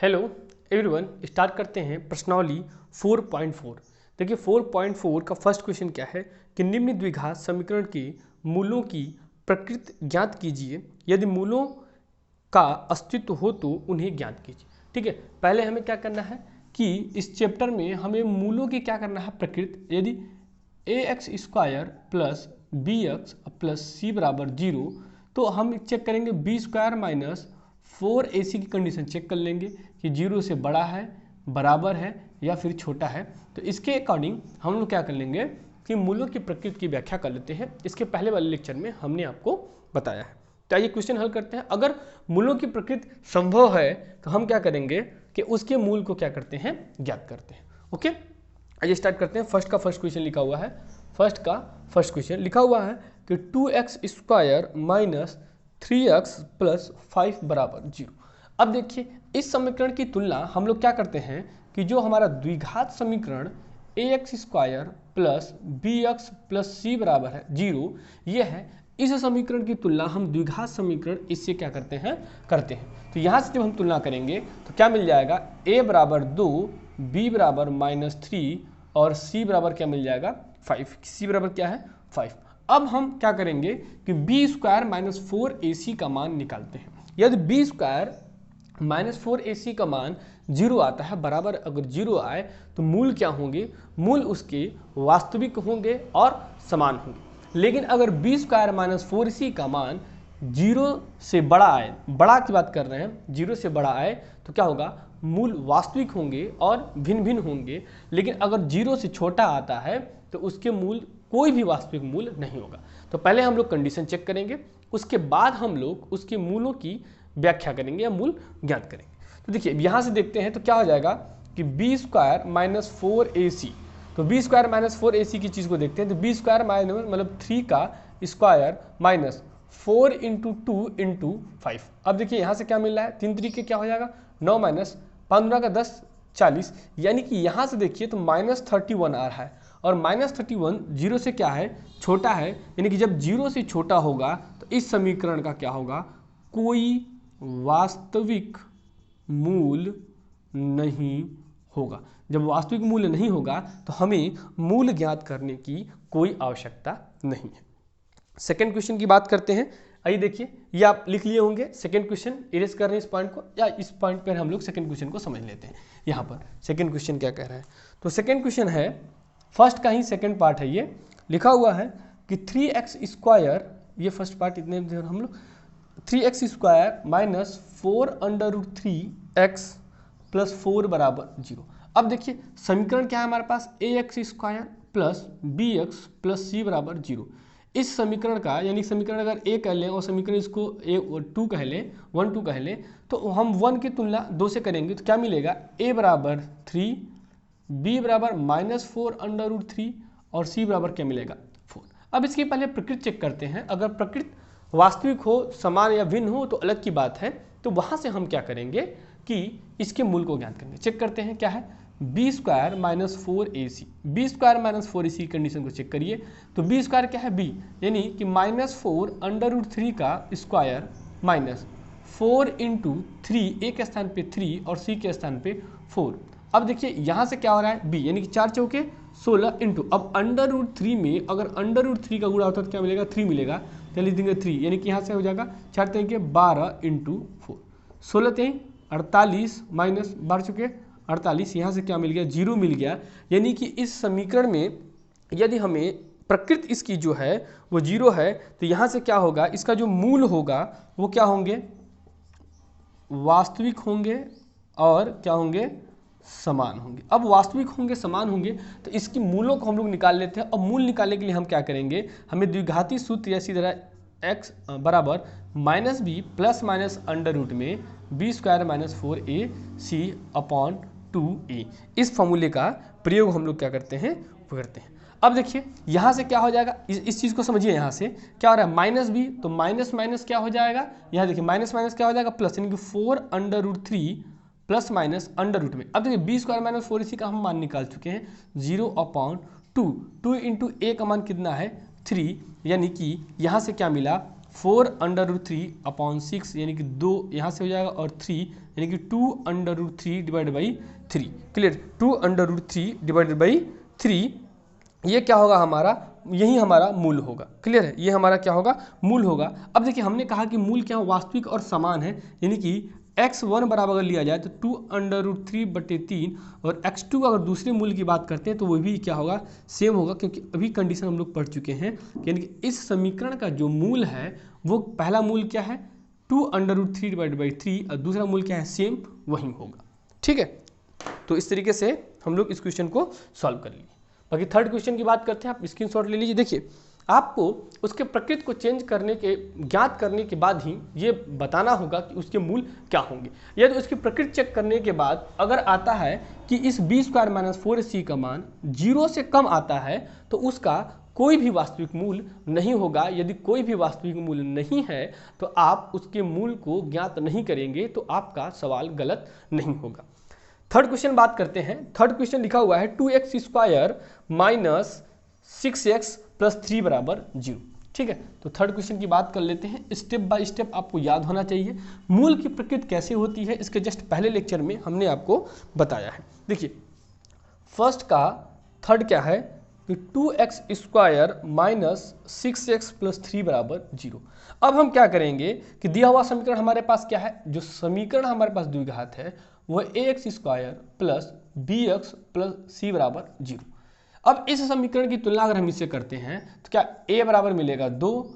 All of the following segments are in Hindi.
हेलो एवरीवन, स्टार्ट करते हैं प्रश्नावली 4.4। देखिए 4.4 का फर्स्ट क्वेश्चन क्या है कि निम्न द्विघात समीकरण के मूलों की प्रकृति ज्ञात कीजिए, यदि मूलों का अस्तित्व हो तो उन्हें ज्ञात कीजिए। ठीक है, पहले हमें क्या करना है कि इस चैप्टर में हमें मूलों की क्या करना है प्रकृति। यदि ax² plus bx plus c बराबर 0 तो हम चेक करेंगे b² माइनस 4ac की कंडीशन चेक कर लेंगे कि 0 से बड़ा है, बराबर है या फिर छोटा है। तो इसके अकॉर्डिंग हम लोग क्या कर लेंगे कि मूलों की प्रकृति की व्याख्या कर लेते हैं। इसके पहले वाले लेक्चर में हमने आपको बताया है। तो आइए क्वेश्चन हल करते हैं। अगर मूलों की प्रकृति संभव है तो हम क्या करेंगे कि उसके मूल को क्या करते हैं, ज्ञात करते हैं। ओके, आइए स्टार्ट करते हैं। फर्स्ट क्वेश्चन लिखा हुआ है। फर्स्ट क्वेश्चन लिखा हुआ है कि 2x² माइनस 3x प्लस 5 बराबर 0। अब देखिए इस समीकरण की तुलना हम लोग क्या करते हैं कि जो हमारा द्विघात समीकरण ax² plus bx plus c बराबर है 0, ये है। इस समीकरण की तुलना हम द्विघात समीकरण इससे क्या करते हैं तो यहाँ से जब हम तुलना करेंगे तो क्या मिल जाएगा, a बराबर 2, b बराबर -3 और c बराबर क्या मिल जाएगा 5। c बराबर क्या है 5। अब हम क्या करेंगे कि b² माइनस 4ac का मान निकालते हैं। यदि b² माइनस 4ac का मान 0 आता है, बराबर अगर 0 आए तो मूल क्या होंगे, मूल उसके वास्तविक होंगे और समान होंगे। लेकिन अगर b² माइनस 4ac का मान 0 से बड़ा आए, बड़ा की बात कर रहे हैं, 0 से बड़ा आए तो क्या होगा, मूल वास्तविक होंगे और भिन्न भिन्न होंगे। लेकिन अगर 0 से छोटा आता है तो उसके मूल कोई भी वास्तविक मूल नहीं होगा। तो पहले हम लोग कंडीशन चेक करेंगे, उसके बाद हम लोग उसके मूलों की व्याख्या करेंगे या मूल ज्ञात करेंगे। तो देखिए यहाँ से देखते हैं तो क्या हो जाएगा कि b² माइनस 4ac। तो b² माइनस 4ac की चीज़ को देखते हैं तो b² माइनस मतलब 3 का स्क्वायर माइनस 4 इंटू 2 इंटू 5। अब देखिए यहाँ से क्या मिल रहा है, 3 तरीके क्या हो जाएगा 9 माइनस 15 का 10 40, यानी कि यहाँ से देखिए तो -31 आ रहा है और -31 0 से क्या है, छोटा है। यानी कि जब 0 से छोटा होगा तो इस समीकरण का क्या होगा, कोई वास्तविक मूल नहीं होगा। जब वास्तविक मूल नहीं होगा तो हमें मूल ज्ञात करने की कोई आवश्यकता नहीं है। सेकेंड क्वेश्चन की बात करते हैं। आइए देखिए, ये आप लिख लिए होंगे। सेकेंड क्वेश्चन इरेज कर रहे हैं इस पॉइंट को, या इस पॉइंट पर हम लोग सेकेंड क्वेश्चन को समझ लेते हैं। यहाँ पर सेकेंड क्वेश्चन क्या कह रहा है, तो सेकेंड क्वेश्चन है, फर्स्ट का ही सेकेंड पार्ट है। ये लिखा हुआ है कि 3x², ये फर्स्ट पार्ट इतने हम लोग 3x² माइनस 4√3x प्लस 4 बराबर 0। अब देखिए समीकरण क्या है हमारे पास, ax² plus bx plus c बराबर 0। इस समीकरण का यानी समीकरण अगर a कह लें और समीकरण इसको a2 कह लें, 1 2 कह लें, तो हम 1 की तुलना 2 से करेंगे तो क्या मिलेगा, a बराबर 3, b बराबर -4√3 और c बराबर क्या मिलेगा 4। अब इसकी पहले प्रकृति चेक करते हैं। अगर प्रकृति वास्तविक हो, समान या भिन्न हो तो अलग की बात है। तो वहाँ से हम क्या करेंगे कि इसके मूल को ज्ञात करेंगे। चेक करते हैं क्या है, b² minus 4ac। b² minus 4ac की कंडीशन को चेक करिए तो b² क्या है b, यानी कि -4√3 का स्क्वायर माइनस 4 इंटू 3, a के स्थान पे 3 और c के स्थान पे 4। अब देखिए यहाँ से क्या हो रहा है b, यानी कि 4 चौके 16 इंटू, अब √3 में अगर √3 का गुणा होता है तो क्या मिलेगा 3 मिलेगा, तो लिख देंगे 3, यानी कि यहाँ से हो जाएगा 4 तरीके 12 इंटू 4, 16 3 48 माइनस 12 चुके 48, यहाँ से क्या मिल गया 0 मिल गया। यानी कि इस समीकरण में यदि हमें प्रकृति इसकी जो है वो 0 है तो यहाँ से क्या होगा, इसका जो मूल होगा वो क्या होंगे, वास्तविक होंगे और क्या होंगे, समान होंगे। अब वास्तविक होंगे, समान होंगे, तो इसकी मूलों को हम लोग निकाल लेते हैं। और मूल निकालने के लिए हम क्या करेंगे, हमें द्विघाती सूत्र इसी तरह x बराबर -b plus minus under root में b² minus 4ac upon 2a, इस फॉर्मूले का प्रयोग हम लोग क्या करते हैं, वो करते हैं। अब देखिए यहाँ से क्या हो जाएगा, इस चीज़ को समझिए। यहाँ से क्या हो रहा है -b, तो माइनस माइनस क्या हो जाएगा, यहाँ देखिए माइनस माइनस क्या हो जाएगा प्लस, यानी कि 4√3 प्लस माइनस अंडर रूट में। अब देखिए b² माइनस 4ac का हम मान निकाल चुके हैं 0/2 इंटू a का मान कितना है 3, यानी कि यहाँ से क्या मिला 4√3/6 यानी कि 2 यहाँ से हो जाएगा और 3 यानी कि 2√3 divided by 3। Clear, 2√3 divided by 3 ये क्या होगा हमारा, यही हमारा मूल होगा। क्लियर है, ये हमारा क्या होगा, मूल होगा। अब देखिए हमने कहा कि मूल क्या वास्तविक और समान है, यानी कि x1 बराबर अगर लिया जाए तो 2√3/3 और x2 अगर दूसरे मूल की बात करते हैं तो वो भी क्या होगा, सेम होगा, क्योंकि अभी कंडीशन हम लोग पढ़ चुके हैं यानी कि इस समीकरण का जो मूल है वो पहला मूल क्या है 2√3/3 और दूसरा मूल क्या है, सेम वही होगा। ठीक है, तो इस तरीके से हम लोग इस क्वेश्चन को सॉल्व कर लिए। बाकी थर्ड क्वेश्चन की बात करते हैं, आप स्क्रीनशॉट ले लीजिए। देखिए आपको उसके प्रकृति को चेंज करने के ज्ञात करने के बाद ही ये बताना होगा कि उसके मूल क्या होंगे। यदि उसकी प्रकृति चेक करने के बाद अगर आता है कि इस b² - 4ac का मान 0 से कम आता है तो उसका कोई भी वास्तविक मूल नहीं होगा। यदि कोई भी वास्तविक मूल नहीं है तो आप उसके मूल को ज्ञात नहीं करेंगे, तो आपका सवाल गलत नहीं होगा। थर्ड क्वेश्चन बात करते हैं। थर्ड क्वेश्चन लिखा हुआ है 2x² - 6x + 3 = 0। ठीक है, तो थर्ड क्वेश्चन की बात कर लेते हैं। स्टेप बाय स्टेप आपको याद होना चाहिए मूल की प्रकृति कैसे होती है, इसके जस्ट पहले लेक्चर में हमने आपको बताया है। देखिए फर्स्ट का थर्ड क्या है कि 2x² - 6x + 3 = 0। अब हम क्या करेंगे कि दिया हुआ समीकरण हमारे पास क्या है, जो समीकरण हमारे पास द्विघात है वह ax² + bx + c = 0। अब इस समीकरण की तुलना अगर हम इससे करते हैं तो क्या a बराबर मिलेगा 2,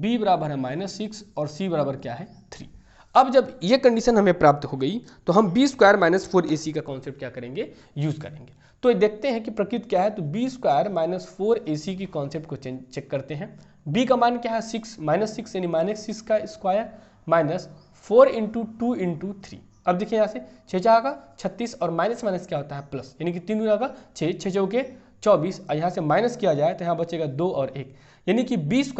b बराबर है -6 और c बराबर क्या है 3। अब जब ये कंडीशन हमें प्राप्त हो गई तो हम b² - 4ac का कॉन्सेप्ट क्या करेंगे, यूज करेंगे। तो देखते हैं कि प्रकृति क्या है, तो b² - 4ac की कॉन्सेप्ट को चेक करते हैं। b का मान क्या है 6 -6 यानी -6 का स्क्वायर माइनस 4 × 2 × 3। अब देखिए यहाँ से 6 जाएगा 36 और माइनस माइनस क्या होता है प्लस, यानी कि 3 जाएगा 6, 6 चौके 24 और यहाँ से माइनस किया जाए तो यहाँ बचेगा 2 और 1, यानी कि b² -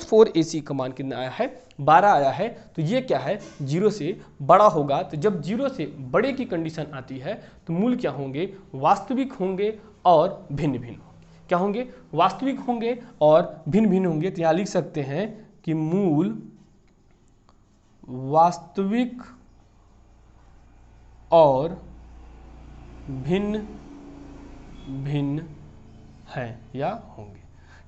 4ac का मान कितना आया है 12 आया है। तो ये क्या है 0 से बड़ा होगा। तो जब 0 से बड़े की कंडीशन आती है तो मूल क्या होंगे, वास्तविक होंगे और भिन्न भिन्न होंगे। क्या होंगे, वास्तविक होंगे और भिन्न भिन्न होंगे। तो यहाँ लिख सकते हैं कि मूल वास्तविक और भिन्न भिन्न हैं या होंगे।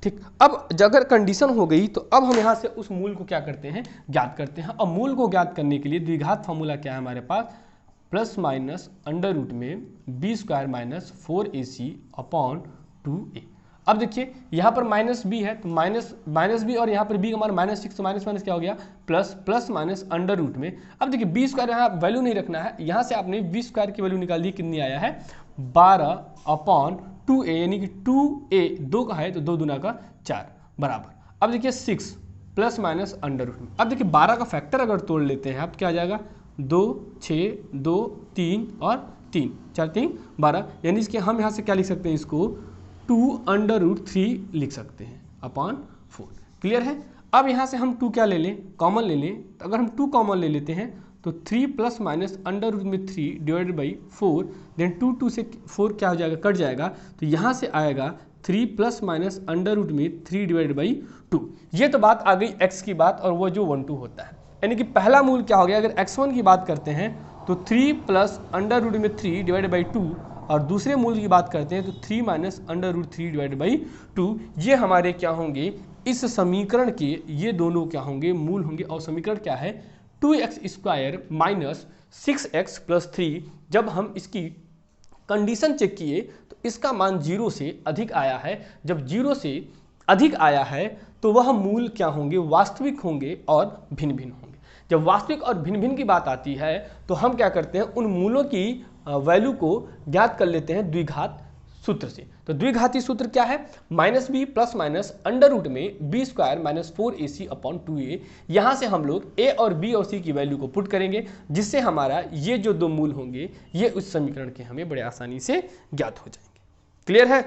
ठीक, अब अगर कंडीशन हो गई तो अब हम यहाँ से उस मूल को क्या करते हैं, ज्ञात करते हैं। अब मूल को ज्ञात करने के लिए द्विघात फॉर्मूला क्या है हमारे पास, ± में b² - 4ac/2a। अब देखिए यहाँ पर -b है तो माइनस b और यहाँ पर b का मान -6 तो माइनस माइनस क्या हो गया प्लस माइनस √ में। अब देखिए b² यहाँ वैल्यू नहीं रखना है, यहाँ से आपने b² की वैल्यू निकाल दी, कितनी आया है 12/2a, यानी कि 2a 2 का है तो 2 दूना का 4 बराबर। अब देखिए 6 ± √ अब देखिए 12 का फैक्टर अगर तोड़ लेते हैं आप क्या आ जाएगा 2, 6, 2, 3 और 3, 4 3 12, यानी इसके हम यहाँ से क्या लिख सकते हैं, इसको 2√3 लिख सकते हैं /4। क्लियर है। अब यहाँ से हम 2 क्या ले लें, कॉमन ले लें। तो अगर हम 2 कॉमन ले लेते हैं तो 3 ± √3 डिवाइडेड बाई 4, देन 2 से 4 क्या हो जाएगा, कट जाएगा। तो यहाँ से आएगा 3 ± √3 डिवाइडेड बाई 2। ये तो बात आ गई x की बात, और वो जो 1 2 होता है, यानी कि पहला मूल क्या हो गया। अगर x1 की बात करते हैं तो 3 ± √3 डिवाइडेड बाई 2, और दूसरे मूल की बात करते हैं तो 3 - √3 डिवाइडेड बाई 2। ये हमारे क्या होंगे, इस समीकरण के ये दोनों क्या होंगे, मूल होंगे। और समीकरण क्या है 2x² - 6x + 3। जब हम इसकी कंडीशन चेक किए तो इसका मान 0 से अधिक आया है। जब 0 से अधिक आया है तो वह मूल क्या होंगे, वास्तविक होंगे और भिन्न भिन्न होंगे। जब वास्तविक और भिन्न भिन्न की बात आती है तो हम क्या करते हैं, उन मूलों की वैल्यू को ज्ञात कर लेते हैं द्विघात सूत्र से। तो द्विघाती सूत्र क्या है, -b ± √ में b² - 4ac/2a। यहाँ से हम लोग a और b और c की वैल्यू को पुट करेंगे, जिससे हमारा ये जो दो मूल होंगे ये उस समीकरण के हमें बड़े आसानी से ज्ञात हो जाएंगे। क्लियर है।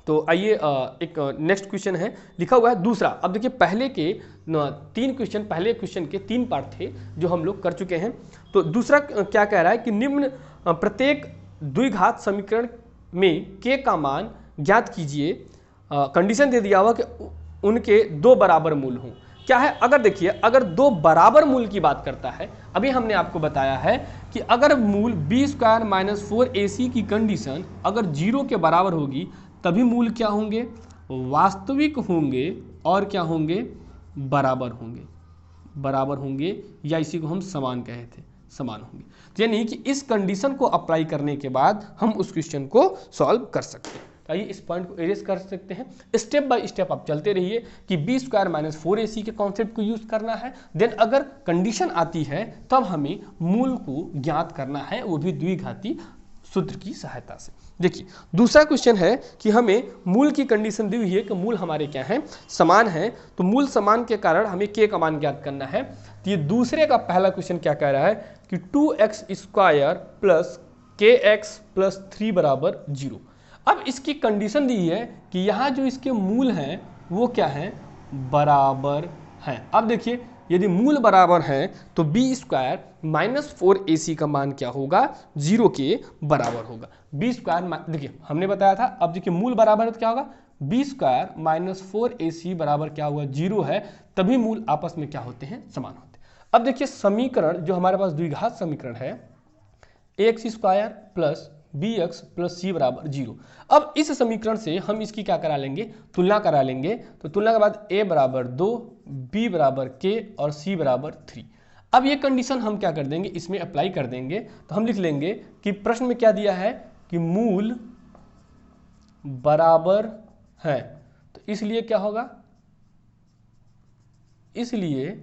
तो आइए एक नेक्स्ट क्वेश्चन है, लिखा हुआ है दूसरा। अब देखिए पहले के 3 क्वेश्चन, पहले क्वेश्चन के 3 पार्ट थे जो हम लोग कर चुके हैं। तो दूसरा क्या कह रहा है कि निम्न प्रत्येक द्विघात समीकरण में k का मान ज्ञात कीजिए। कंडीशन दे दिया हुआ कि उनके 2 बराबर मूल हों। क्या है, अगर देखिए अगर दो बराबर मूल की बात करता है, अभी हमने आपको बताया है कि अगर मूल b स्क्वायर माइनस 4ac की कंडीशन अगर 0 के बराबर होगी तभी मूल क्या होंगे, वास्तविक होंगे और क्या होंगे, बराबर होंगे, बराबर होंगे, या इसी को हम समान कहे थे, समान होंगे। तो यानी कि इस कंडीशन को अप्लाई करने के बाद हम उस क्वेश्चन को सॉल्व कर सकते हैं। तो आइए इस पॉइंट को एरेज कर सकते हैं। स्टेप बाय स्टेप आप चलते रहिए कि b स्क्वायर माइनस 4ac के कॉन्सेप्ट को यूज करना है, देन अगर कंडीशन आती है तब हमें मूल को ज्ञात करना है, वो भी द्विघाती सूत्र की सहायता से। देखिए दूसरा क्वेश्चन है कि हमें मूल की कंडीशन दी हुई है कि मूल हमारे क्या हैं, समान है। तो मूल समान के कारण हमें k का मान ज्ञात करना है। तो ये दूसरे का पहला क्वेश्चन क्या कह रहा है कि 2x square plus kx plus 3 बराबर 0। अब इसकी कंडीशन दी है कि यहाँ जो इसके मूल हैं वो क्या हैं, बराबर हैं। अब देखिए यदि मूल बराबर हैं तो b स्क्वायर माइनस 4ac का मान क्या होगा, 0 के बराबर होगा। b स्क्वायर देखिए हमने बताया था, अब देखिए मूल बराबर है तो क्या होगा, b स्क्वायर माइनस 4ac बराबर क्या हुआ, 0 है, तभी मूल आपस में क्या होते हैं, समान होते हैं। अब देखिए समीकरण जो हमारे पास द्विघात समीकरण है, ax square plus bx plus c बराबर 0। अब इस समीकरण से हम इसकी क्या करा लेंगे, तुलना करा लेंगे। तो तुलना के बाद a बराबर 2, b बराबर k और c बराबर 3। अब ये कंडीशन हम क्या कर देंगे, इसमें अप्लाई कर देंगे। तो हम लिख लेंगे कि प्रश्न में क्या दिया है कि मूल बराबर है, तो इसलिए क्या होगा, इसलिए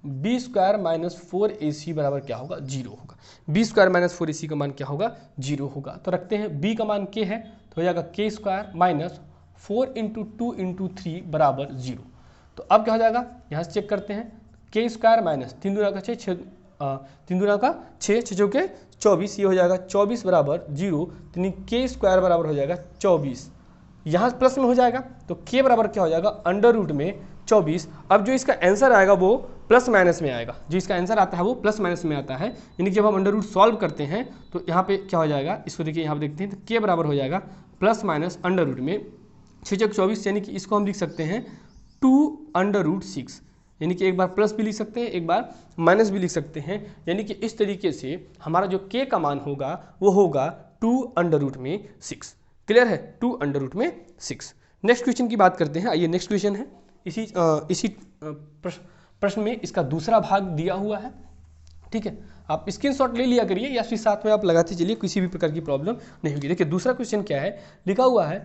b स्क्वायर माइनस 4ac बराबर क्या होगा, 0 होगा। b स्क्वायर माइनस 4ac का मान क्या होगा, 0 होगा। तो रखते हैं b का मान k है तो हो जाएगा k square minus 4 into 2 into 3 बराबर 0। तो अब क्या हो जाएगा, यहाँ से चेक करते हैं, k स्क्वायर माइनस 3 दूना का 6, 3 दूना का 6, 6 चौके 24, ये हो जाएगा 24 बराबर 0। यानी k स्क्वायर बराबर हो जाएगा 24, यहाँ प्लस में हो जाएगा तो k बराबर क्या हो जाएगा, अंडर रूट में 24। अब जो इसका आंसर आएगा वो प्लस माइनस में आएगा, जो इसका आंसर आता है वो प्लस माइनस में आता है। यानी कि जब हम अंडर रूट सॉल्व करते हैं तो यहाँ पे क्या हो जाएगा, इसको देखिए यहाँ पे देखते हैं, तो k बराबर हो जाएगा प्लस माइनस अंडर रूट में 6 चौक 24, यानी कि इसको हम लिख सकते हैं 2 अंडर रूट 6। यानी कि एक बार प्लस भी लिख सकते हैं, एक बार माइनस भी लिख सकते हैं। यानी कि इस तरीके से हमारा जो k का मान होगा वो होगा 2 अंडर रूट में 6। क्लियर है, 2 अंडर रूट में 6। नेक्स्ट क्वेश्चन की बात करते हैं। आइए नेक्स्ट क्वेश्चन है, इसी प्रश्न में इसका दूसरा भाग दिया हुआ है। ठीक है, आप स्क्रीनशॉट ले लिया करिए या फिर साथ में आप लगाते चलिए, किसी भी प्रकार की प्रॉब्लम नहीं होगी। देखिए दूसरा क्वेश्चन क्या है, लिखा हुआ है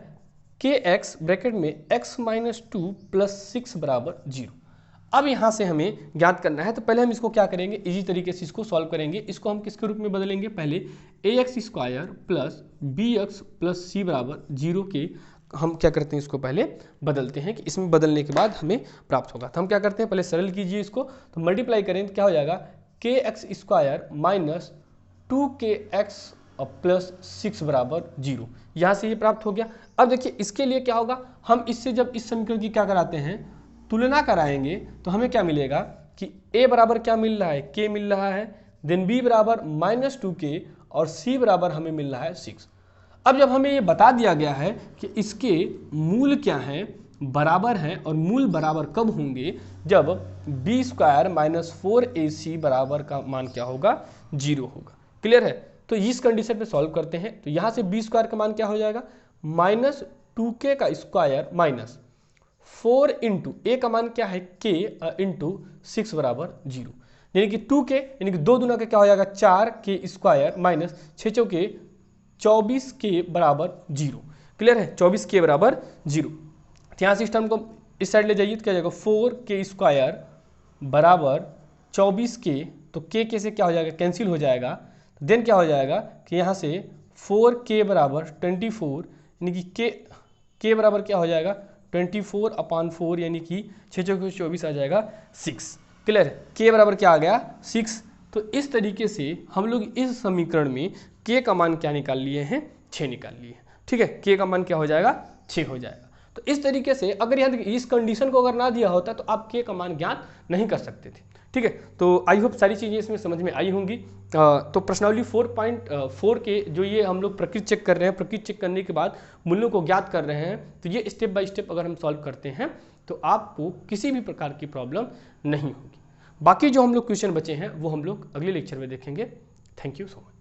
kx ब्रैकेट में x माइनस 2 प्लस 6 बराबर 0। अब यहाँ से हमें ज्ञात करना है, तो पहले हम इसको क्या करेंगे, इसी तरीके से इसको सॉल्व करेंगे। इसको हम किसके रूप में बदलेंगे, पहले ax square plus bx plus c बराबर 0 के हम क्या करते हैं, इसको पहले बदलते हैं कि इसमें बदलने के बाद हमें प्राप्त होगा। तो हम क्या करते हैं, पहले सरल कीजिए इसको, तो मल्टीप्लाई करें तो क्या हो जाएगा, kx square minus 2kx plus 6 बराबर 0। यहाँ से ये प्राप्त हो गया। अब देखिए इसके लिए क्या होगा, हम इससे जब इस समीकरण की क्या कराते हैं, तुलना कराएंगे, तो हमें क्या मिलेगा कि a बराबर क्या मिल रहा है, k मिल रहा है, देन b बराबर माइनस 2k और c बराबर हमें मिल रहा है 6। अब जब हमें ये बता दिया गया है कि इसके मूल क्या हैं, बराबर हैं, और मूल बराबर कब होंगे, जब b स्क्वायर माइनस 4ac बराबर का मान क्या होगा, 0 होगा। क्लियर है, तो इस कंडीशन पे सॉल्व करते हैं। तो यहाँ से b स्क्वायर का मान क्या हो जाएगा, माइनस 2k का स्क्वायर माइनस 4 इंटू ए का मान क्या है, k इंटू 6 बराबर 0। यानी कि 2k यानी कि 2 दूना का क्या हो जाएगा, 4k स्क्वायर माइनस 6 चौके 24 के बराबर 0। क्लियर है, 24 के बराबर 0। तो यहाँ से इस टर्म को इस साइड ले जाइए तो क्या हो जाएगा, 4k स्क्वायर बराबर 24 के, तो k से क्या हो जाएगा, कैंसिल हो जाएगा। देन क्या हो जाएगा कि यहाँ से 4k बराबर 24, यानी कि k बराबर क्या हो जाएगा, 24/4, यानी कि 6 चौके 24 आ जाएगा 6। क्लियर है, k बराबर क्या आ गया, 6। तो इस तरीके से हम लोग इस समीकरण में k का मान क्या निकाल लिए हैं, 6 निकाल लिए हैं। ठीक है, k का मान क्या हो जाएगा, 6 हो जाएगा। तो इस तरीके से अगर यहाँ इस कंडीशन को अगर ना दिया होता तो आप k का मान ज्ञात नहीं कर सकते थे। ठीक है, तो आई होप सारी चीज़ें इसमें समझ में आई होंगी। तो प्रश्नावली 4.4 के जो ये हम लोग प्रकृति चेक कर रहे हैं, प्रकृति चेक करने के बाद मूल्यों को ज्ञात कर रहे हैं, तो ये स्टेप बाय स्टेप अगर हम सॉल्व करते हैं तो आपको किसी भी प्रकार की प्रॉब्लम नहीं होगी। बाकी जो हम लोग क्वेश्चन बचे हैं वो हम लोग अगले लेक्चर में देखेंगे। Thank you so much.